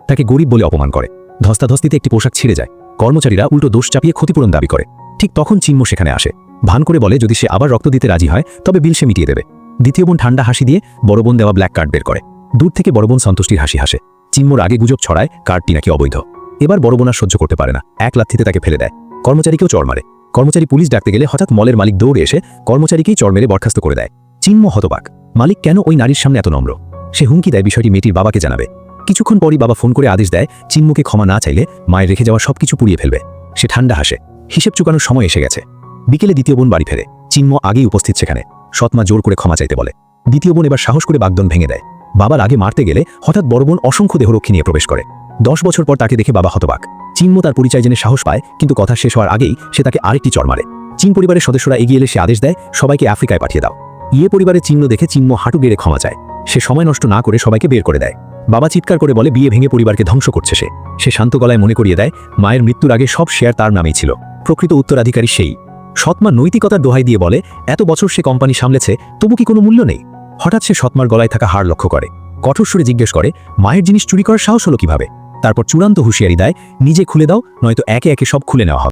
তাকে গরিব বলে অপমান করে। ধস্তাধস্তিতে একটি পোশাক ছিঁড়ে যায়। কর্মচারীরা উল্টো দোষ চাপিয়ে ক্ষতিপূরণ দাবি করে। ঠিক তখন চিন্ময় সেখানে আসে। ভান করে বলে যদি সে আবার রক্ত দিতে রাজি হয় তবে বিল সে মিটিয়ে দেবে। দ্বিতীয় বোন ঠান্ডা হাসি দিয়ে বড় বোন দেওয়া ব্ল্যাক কার্ড বের করে। দূর থেকে বড় বোন সন্তুষ্টির হাসি হাসে। চিন্ময়র আগে গুজব ছড়ায় কার্ডটি নাকি অবৈধ। এবার বড় বোন আর সহ্য করতে পারে না, এক লাথিতে তাকে ফেলে দেয়। কর্মচারীকেও চড় মারে। কর্মচারী পুলিশ ডাকতে গেলে হঠাৎ মলের মালিক দৌড়ে এসে কর্মচারীকেই চড় মেরে বরখাস্ত করে দেয়। চিন্ময় হতবাক, মালিক কেন ওই নারীর সামনে এত নম্র। সে হুমকি দেয় বিষয়টি মেয়েটির বাবাকে জানাবে। কিছুক্ষণ পরই বাবা ফোন করে আদেশ দেয় চিন্ময়কে ক্ষমা না চাইলে মায়ের রেখে যাওয়া সবকিছু পুড়িয়ে ফেলবে। সে ঠান্ডা হাসে, হিসেব চুকানোর সময় এসে গেছে। বিকেলে দ্বিতীয় বোন বাড়ি ফেরে। চিন্ময় আগেই উপস্থিত সেখানে। সৎমা জোর করে ক্ষমা চাইতে বলে। দ্বিতীয় বোন এবার সাহস করে বাগদন ভেঙে দেয়। বাবার আগে মারতে গেলে হঠাৎ বড় বোন অসংখ্য দেহরক্ষী নিয়ে প্রবেশ করে। 10 বছর পর তাকে দেখে বাবা হতবাক। চিন্ময় তার পরিচয় জেনে সাহস পায়, কিন্তু কথা শেষ হওয়ার আগেই সে তাকে আরেকটি চড় মারে। চীন পরিবারের সদস্যরা এগিয়ে এলে সে আদেশ দেয় সবাইকে আফ্রিকায় পাঠিয়ে দাও। পরিবারের চিহ্ন দেখে চিন্ময় হাঁটু গেড়ে ক্ষমা চায়। সে সময় নষ্ট না করে সবাইকে বের করে দেয়। বাবা চিৎকার করে বলে বিয়ে ভেঙে পরিবারকে ধ্বংস করছে সে শান্ত গলায় মনে করিয়ে দেয় মায়ের মৃত্যুর আগে সব শেয়ার তার নামেই ছিল, প্রকৃত উত্তরাধিকারী সেই। সৎমা নৈতিকতার দোহাই দিয়ে বলে এত বছর সে কোম্পানি সামলেছে, তবু কি কোনো মূল্য নেই? হঠাৎ সে সৎমার গলায় থাকা হাড় লক্ষ্য করে। কঠোর সুরে জিজ্ঞেস করে মায়ের জিনিস চুরি করার সাহস হলো কিভাবে? তারপর চূড়ান্ত হুঁশিয়ারি দেয় নিজে খুলে দাও, নয়তো একে একে সব খুলে নেওয়া হবে।